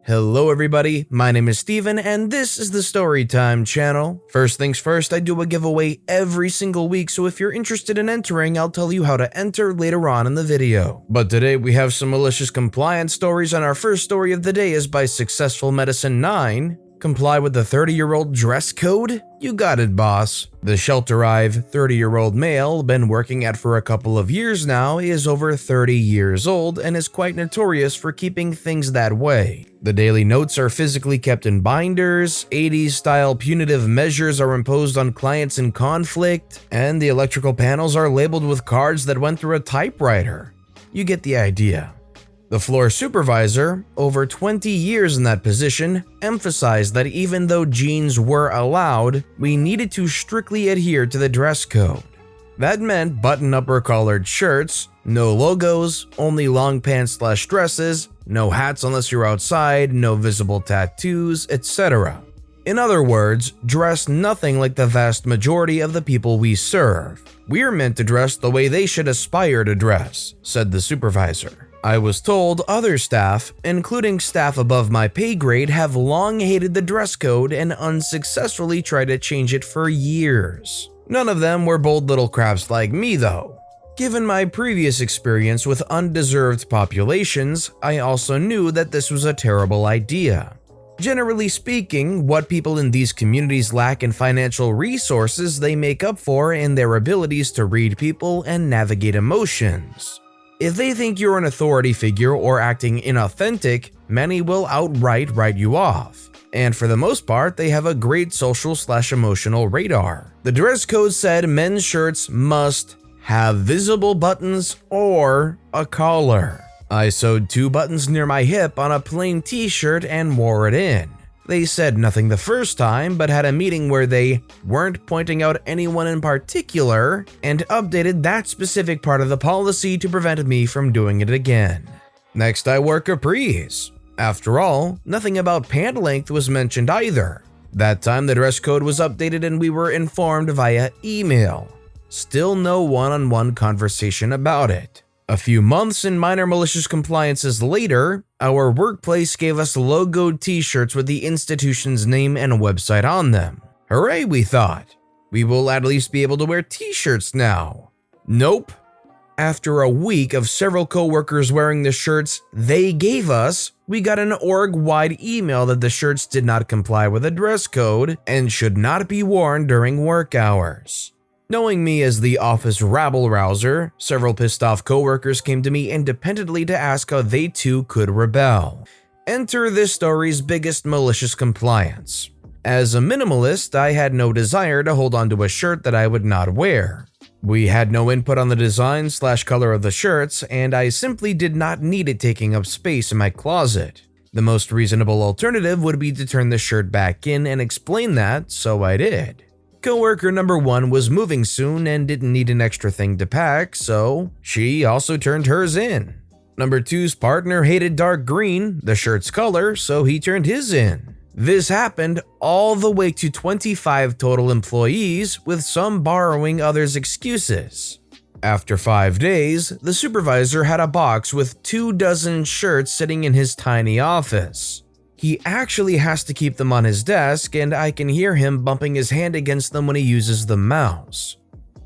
Hello everybody, my name is Steven and this is the Storytime channel. First things first, I do a giveaway every single week, so if you're interested in entering, I'll tell you how to enter later on in the video. But today we have some malicious compliance stories, and our first story of the day is by Successful Medicine 9. Comply with the 30-year-old dress code? You got it, boss. The Slntrob 30-year-old male, been working at for a couple of years now, is over 30 years old and is quite notorious for keeping things that way. The daily notes are physically kept in binders, 80s-style punitive measures are imposed on clients in conflict, and the electrical panels are labeled with cards that went through a typewriter. You get the idea. The floor supervisor, over 20 years in that position, emphasized that even though jeans were allowed, we needed to strictly adhere to the dress code. That meant button-up or collared shirts, no logos, only long pants/dresses, no hats unless you're outside, no visible tattoos, etc. In other words, dress nothing like the vast majority of the people we serve. We're meant to dress the way they should aspire to dress, said the supervisor. I was told other staff, including staff above my pay grade, have long hated the dress code and unsuccessfully tried to change it for years. None of them were bold little craps like me though. Given my previous experience with undeserved populations, I also knew that this was a terrible idea. Generally speaking, what people in these communities lack in financial resources, they make up for in their abilities to read people and navigate emotions. If they think you're an authority figure or acting inauthentic, many will outright write you off. And for the most part, they have a great social/emotional radar. The dress code said men's shirts must have visible buttons or a collar. I sewed 2 buttons near my hip on a plain t-shirt and wore it in. They said nothing the first time, but had a meeting where they weren't pointing out anyone in particular and updated that specific part of the policy to prevent me from doing it again. Next, I wore capris. After all, nothing about pant length was mentioned either. That time the dress code was updated and we were informed via email. Still no one-on-one conversation about it. A few months and minor malicious compliances later, our workplace gave us logoed t-shirts with the institution's name and website on them. Hooray, we thought. We will at least be able to wear t-shirts now. Nope. After a week of several coworkers wearing the shirts they gave us, we got an org-wide email that the shirts did not comply with the dress code and should not be worn during work hours. Knowing me as the office rabble-rouser, several pissed-off coworkers came to me independently to ask how they too could rebel. Enter this story's biggest malicious compliance. As a minimalist, I had no desire to hold onto a shirt that I would not wear. We had no input on the design/color of the shirts, and I simply did not need it taking up space in my closet. The most reasonable alternative would be to turn the shirt back in and explain that, so I did. Coworker number 1 was moving soon and didn't need an extra thing to pack, so she also turned hers in. Number 2's partner hated dark green, the shirt's color, so he turned his in. This happened all the way to 25 total employees, with some borrowing others' excuses. After 5 days, the supervisor had a box with 24 shirts sitting in his tiny office. He actually has to keep them on his desk, and I can hear him bumping his hand against them when he uses the mouse.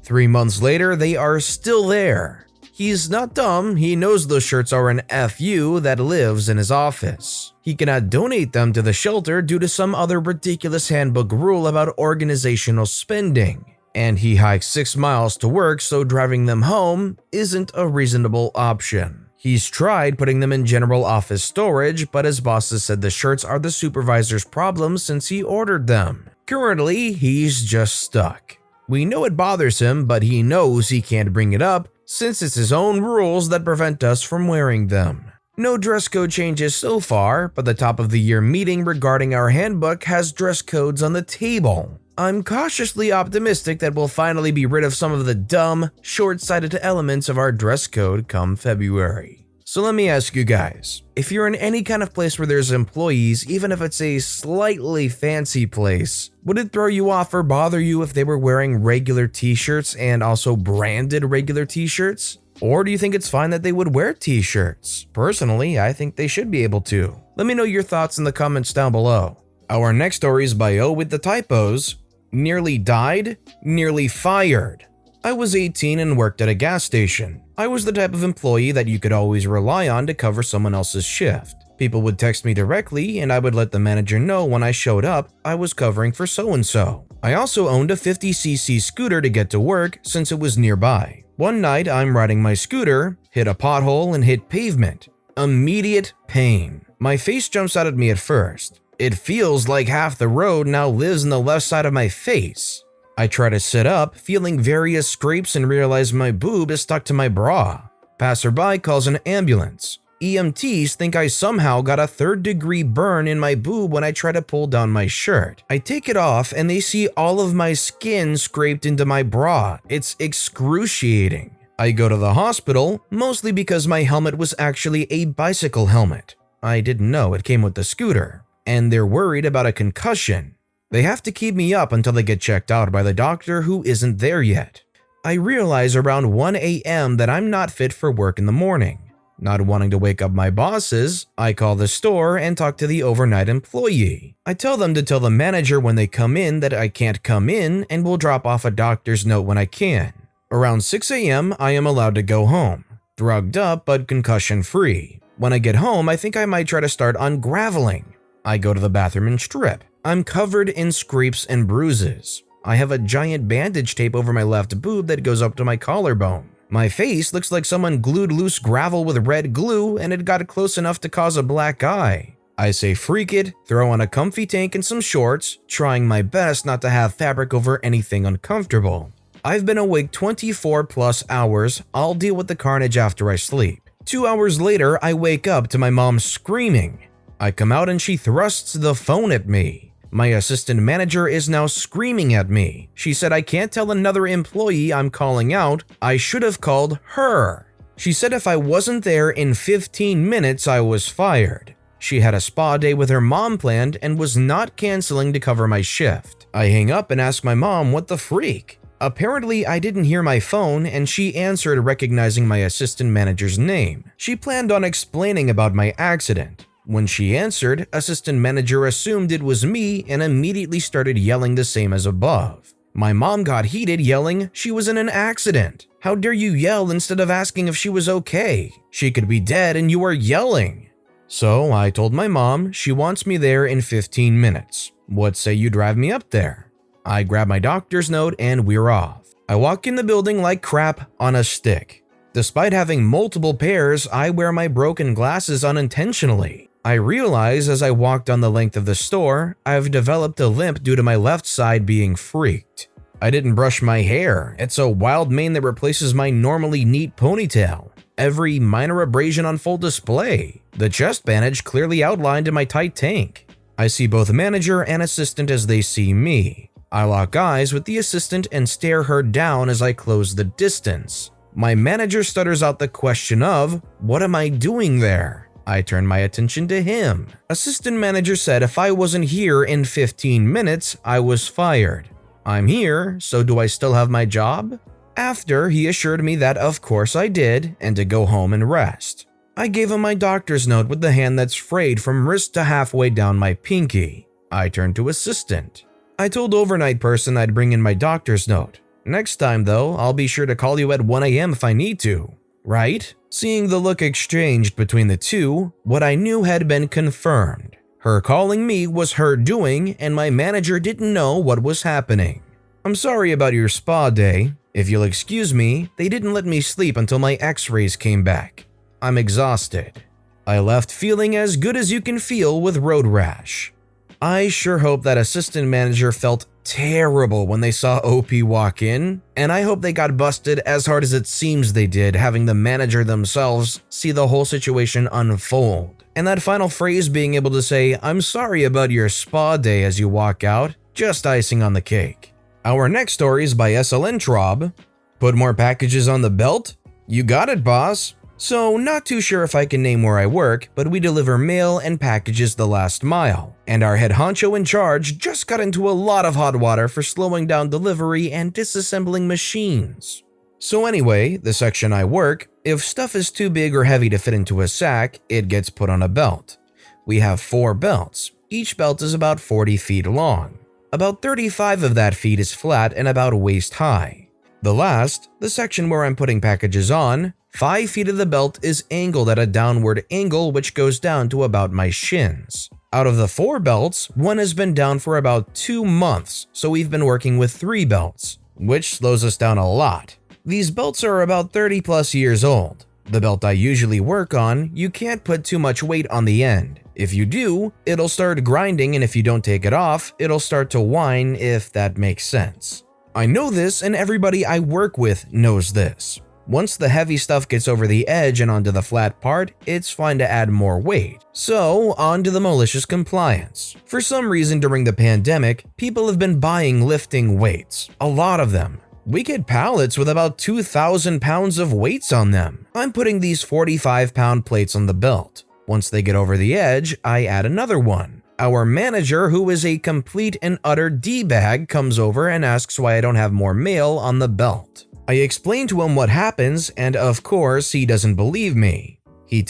3 months later, they are still there. He's not dumb, he knows those shirts are an FU that lives in his office. He cannot donate them to the shelter due to some other ridiculous handbook rule about organizational spending. And he hikes 6 miles to work, so driving them home isn't a reasonable option. He's tried putting them in general office storage, but his bosses said the shirts are the supervisor's problem since he ordered them. Currently, he's just stuck. We know it bothers him, but he knows he can't bring it up since it's his own rules that prevent us from wearing them. No dress code changes so far, but the top of the year meeting regarding our handbook has dress codes on the table. I'm cautiously optimistic that we'll finally be rid of some of the dumb, short-sighted elements of our dress code come February. So let me ask you guys, if you're in any kind of place where there's employees, even if it's a slightly fancy place, would it throw you off or bother you if they were wearing regular t-shirts and also branded regular t-shirts? Or do you think it's fine that they would wear t-shirts? Personally, I think they should be able to. Let me know your thoughts in the comments down below. Our next story is by oywiththetypos. Nearly died, nearly fired. I was 18 and worked at a gas station. I was the type of employee that you could always rely on to cover someone else's shift. People would text me directly and I would let the manager know when I showed up I was covering for so-and-so. I also owned a 50cc scooter to get to work since it was nearby. One night I'm riding my scooter, hit a pothole and hit pavement. Immediate pain. My face jumps out at me at first. It feels like half the road now lives in the left side of my face. I try to sit up, feeling various scrapes and realize my boob is stuck to my bra. Passerby calls an ambulance. EMTs think I somehow got a third-degree burn in my boob when I try to pull down my shirt. I take it off and they see all of my skin scraped into my bra. It's excruciating. I go to the hospital, mostly because my helmet was actually a bicycle helmet. I didn't know it came with the scooter. And they're worried about a concussion. They have to keep me up until they get checked out by the doctor who isn't there yet. I realize around 1 a.m. that I'm not fit for work in the morning. Not wanting to wake up my bosses, I call the store and talk to the overnight employee. I tell them to tell the manager when they come in that I can't come in and will drop off a doctor's note when I can. Around 6 a.m. I am allowed to go home. Drugged up but concussion free. When I get home, I think I might try to start ungraveling. I go to the bathroom and strip. I'm covered in scrapes and bruises. I have a giant bandage tape over my left boob that goes up to my collarbone. My face looks like someone glued loose gravel with red glue and it got close enough to cause a black eye. I say freak it, throw on a comfy tank and some shorts, trying my best not to have fabric over anything uncomfortable. I've been awake 24 plus hours. I'll deal with the carnage after I sleep. 2 hours later, I wake up to my mom screaming. I come out and she thrusts the phone at me. My assistant manager is now screaming at me. She said I can't tell another employee I'm calling out. I should have called her. She said if I wasn't there in 15 minutes, I was fired. She had a spa day with her mom planned and was not canceling to cover my shift. I hang up and ask my mom what the freak. Apparently, I didn't hear my phone and she answered recognizing my assistant manager's name. She planned on explaining about my accident. When she answered, assistant manager assumed it was me and immediately started yelling the same as above. My mom got heated, yelling she was in an accident. How dare you yell instead of asking if she was okay? She could be dead and you are yelling. So I told my mom she wants me there in 15 minutes. What say you drive me up there? I grab my doctor's note and we're off. I walk in the building like crap on a stick. Despite having multiple pairs, I wear my broken glasses unintentionally. I realize as I walk down the length of the store, I've developed a limp due to my left side being freaked. I didn't brush my hair. It's a wild mane that replaces my normally neat ponytail. Every minor abrasion on full display. The chest bandage clearly outlined in my tight tank. I see both manager and assistant as they see me. I lock eyes with the assistant and stare her down as I close the distance. My manager stutters out the question of, "What am I doing there?" I turn my attention to him. Assistant manager said if I wasn't here in 15 minutes, I was fired. I'm here, so do I still have my job? After, he assured me that of course I did, and to go home and rest. I gave him my doctor's note with the hand that's frayed from wrist to halfway down my pinky. I turned to assistant. I told overnight person I'd bring in my doctor's note. Next time though, I'll be sure to call you at 1 a.m. if I need to. Right? Seeing the look exchanged between the two, what I knew had been confirmed. Her calling me was her doing, and my manager didn't know what was happening. I'm sorry about your spa day. If you'll excuse me, they didn't let me sleep until my x-rays came back. I'm exhausted. I left feeling as good as you can feel with road rash. I sure hope that assistant manager felt terrible when they saw OP walk in, and I hope they got busted as hard as it seems they did, having the manager themselves see the whole situation unfold. And that final phrase being able to say, "I'm sorry about your spa day" as you walk out, just icing on the cake. Our next story is by Slntrob. Put more packages on the belt? You got it, boss. So, not too sure if I can name where I work, but we deliver mail and packages the last mile. And our head honcho in charge just got into a lot of hot water for slowing down delivery and disassembling machines. So anyway, the section I work, if stuff is too big or heavy to fit into a sack, it gets put on a belt. We have 4 belts. Each belt is about 40 feet long. About 35 of that feet is flat and about waist high. The last, the section where I'm putting packages on, 5 feet of the belt is angled at a downward angle which goes down to about my shins. Out of the 4 belts, one has been down for about 2 months, so we've been working with 3 belts, which slows us down a lot. These belts are about 30 plus years old. The belt I usually work on, you can't put too much weight on the end. If you do, it'll start grinding, and if you don't take it off, it'll start to whine, if that makes sense. I know this, and everybody I work with knows this. Once the heavy stuff gets over the edge and onto the flat part, it's fine to add more weight. So, on to the malicious compliance. For some reason during the pandemic, people have been buying lifting weights. A lot of them. We get pallets with about 2,000 pounds of weights on them. I'm putting these 45-pound plates on the belt. Once they get over the edge, I add another one. Our manager, who is a complete and utter D-bag, comes over and asks why I don't have more mail on the belt. I explain to him what happens, and of course, he doesn't believe me. He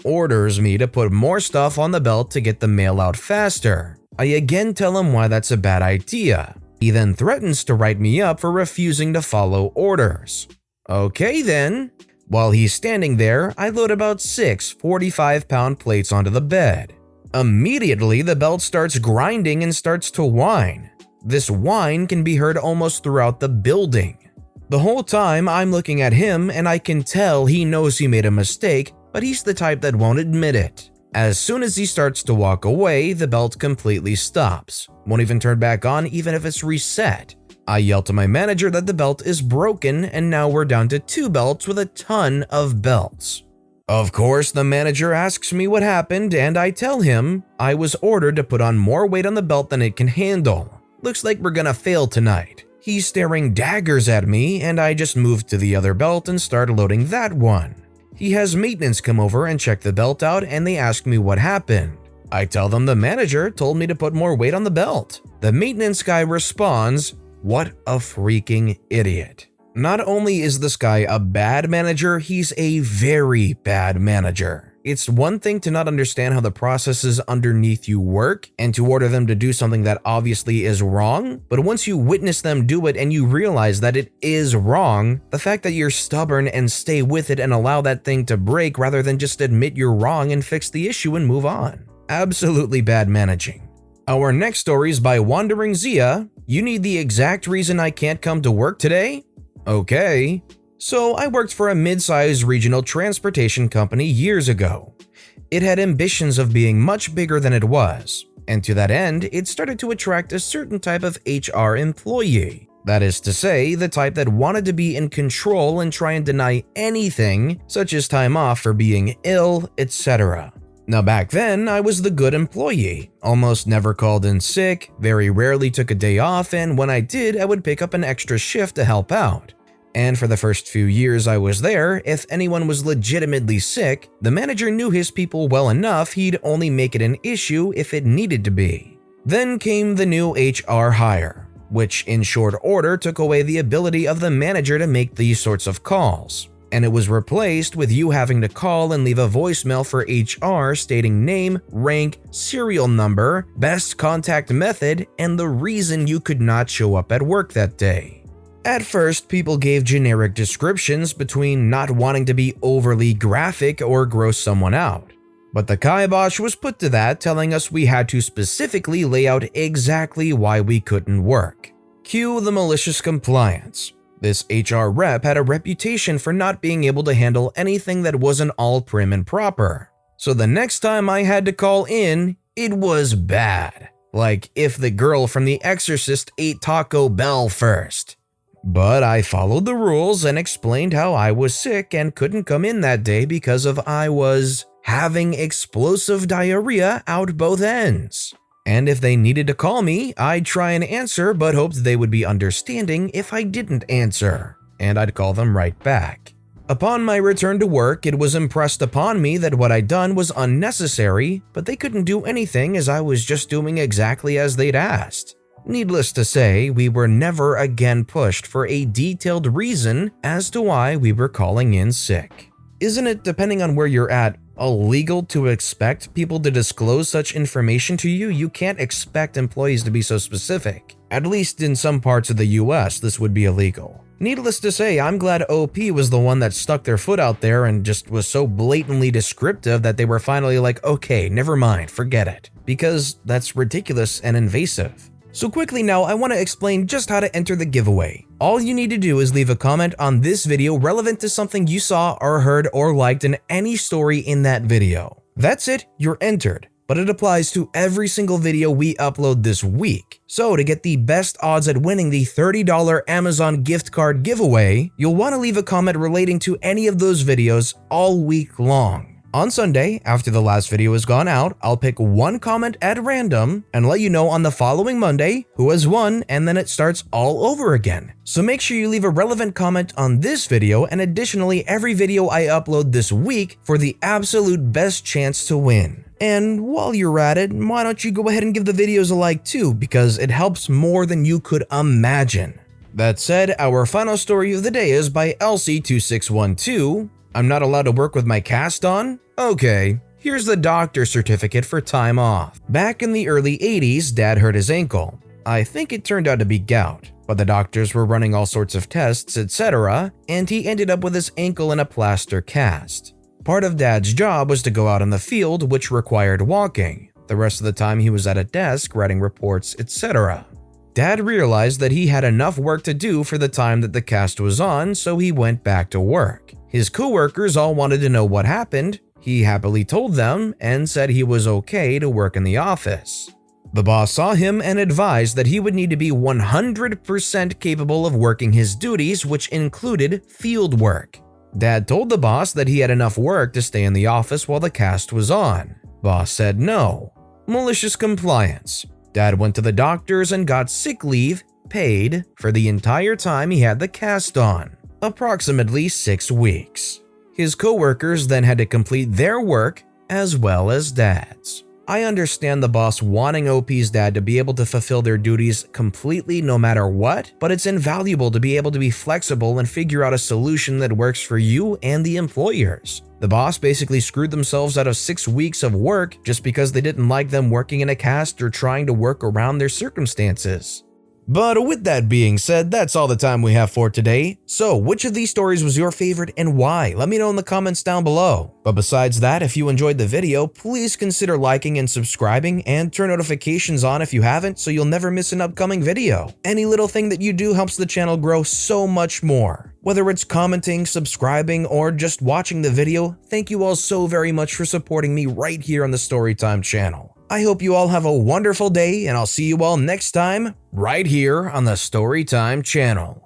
orders me to put more stuff on the belt to get the mail out faster. I again tell him why that's a bad idea. He then threatens to write me up for refusing to follow orders. Okay then. While he's standing there, I load about 6 45-pound plates onto the bed. Immediately, the belt starts grinding and starts to whine. This whine can be heard almost throughout the building. The whole time, I'm looking at him and I can tell he knows he made a mistake, but he's the type that won't admit it. As soon as he starts to walk away, the belt completely stops. Won't even turn back on even if it's reset. I yell to my manager that the belt is broken, and now we're down to 2 belts with a ton of belts. Of course, the manager asks me what happened, and I tell him I was ordered to put on more weight on the belt than it can handle. Looks like we're gonna fail tonight. He's staring daggers at me, and I just move to the other belt and start loading that one. He has maintenance come over and check the belt out, and they ask me what happened. I tell them the manager told me to put more weight on the belt. The maintenance guy responds, "What a freaking idiot." Not only is this guy a bad manager, he's a very bad manager. It's one thing to not understand how the processes underneath you work and to order them to do something that obviously is wrong, but once you witness them do it and you realize that it is wrong, the fact that you're stubborn and stay with it and allow that thing to break rather than just admit you're wrong and fix the issue and move on. Absolutely bad managing. Our next story is by wanderingZia. You need the exact reason I can't come to work today? Okay. So I worked for a mid-sized regional transportation company years ago. It had ambitions of being much bigger than it was, and to that end, it started to attract a certain type of HR employee. That is to say, the type that wanted to be in control and try and deny anything, such as time off for being ill, etc. Now back then, I was the good employee, almost never called in sick, very rarely took a day off, and when I did, I would pick up an extra shift to help out. And for the first few years I was there, if anyone was legitimately sick, the manager knew his people well enough he'd only make it an issue if it needed to be. Then came the new HR hire, which in short order took away the ability of the manager to make these sorts of calls. And it was replaced with you having to call and leave a voicemail for HR stating name, rank, serial number, best contact method, and the reason you could not show up at work that day. At first, people gave generic descriptions between not wanting to be overly graphic or gross someone out. But the kibosh was put to that, telling us we had to specifically lay out exactly why we couldn't work. Cue the malicious compliance. This HR rep had a reputation for not being able to handle anything that wasn't all prim and proper. So the next time I had to call in, it was bad. Like if the girl from The Exorcist ate Taco Bell first. But I followed the rules and explained how I was sick and couldn't come in that day because I was having explosive diarrhea out both ends. And if they needed to call me, I'd try and answer but hoped they would be understanding if I didn't answer, and I'd call them right back. Upon my return to work, it was impressed upon me that what I'd done was unnecessary, but they couldn't do anything as I was just doing exactly as they'd asked. Needless to say, we were never again pushed for a detailed reason as to why we were calling in sick. Isn't it, depending on where you're at, illegal to expect people to disclose such information to you? You can't expect employees to be so specific. At least in some parts of the US, this would be illegal. Needless to say, I'm glad OP was the one that stuck their foot out there and just was so blatantly descriptive that they were finally like, okay, never mind, forget it. Because that's ridiculous and invasive. So quickly now, I want to explain just how to enter the giveaway. All you need to do is leave a comment on this video relevant to something you saw or heard or liked in any story in that video. That's it, you're entered. But it applies to every single video we upload this week. So to get the best odds at winning the $30 Amazon gift card giveaway, you'll want to leave a comment relating to any of those videos all week long. On Sunday, after the last video has gone out, I'll pick one comment at random and let you know on the following Monday who has won, and then it starts all over again. So make sure you leave a relevant comment on this video and additionally every video I upload this week for the absolute best chance to win. And while you're at it, why don't you go ahead and give the videos a like too, because it helps more than you could imagine. That said, our final story of the day is by Elsie2612. I'm not allowed to work with my cast on? Okay, here's the doctor's certificate for time off. Back in the early 80s, Dad hurt his ankle. I think it turned out to be gout, but the doctors were running all sorts of tests, etc., and he ended up with his ankle in a plaster cast. Part of Dad's job was to go out in the field, which required walking. The rest of the time he was at a desk writing reports, etc. Dad realized that he had enough work to do for the time that the cast was on, so he went back to work. His coworkers all wanted to know what happened. He happily told them and said he was okay to work in the office. The boss saw him and advised that he would need to be 100% capable of working his duties, which included field work. Dad told the boss that he had enough work to stay in the office while the cast was on. Boss said no. Malicious compliance. Dad went to the doctors and got sick leave, paid, for the entire time he had the cast on. Approximately 6 weeks. His coworkers then had to complete their work as well as Dad's. I understand the boss wanting OP's dad to be able to fulfill their duties completely no matter what, but it's invaluable to be able to be flexible and figure out a solution that works for you and the employers. The boss basically screwed themselves out of 6 weeks of work just because they didn't like them working in a cast or trying to work around their circumstances. But with that being said, that's all the time we have for today. So which of these stories was your favorite and why? Let me know in the comments down below. But besides that, if you enjoyed the video, please consider liking and subscribing and turn notifications on if you haven't so you'll never miss an upcoming video. Any little thing that you do helps the channel grow so much more. Whether it's commenting, subscribing, or just watching the video, thank you all so very much for supporting me right here on the Storytime channel. I hope you all have a wonderful day, and I'll see you all next time right here on the Storytime channel.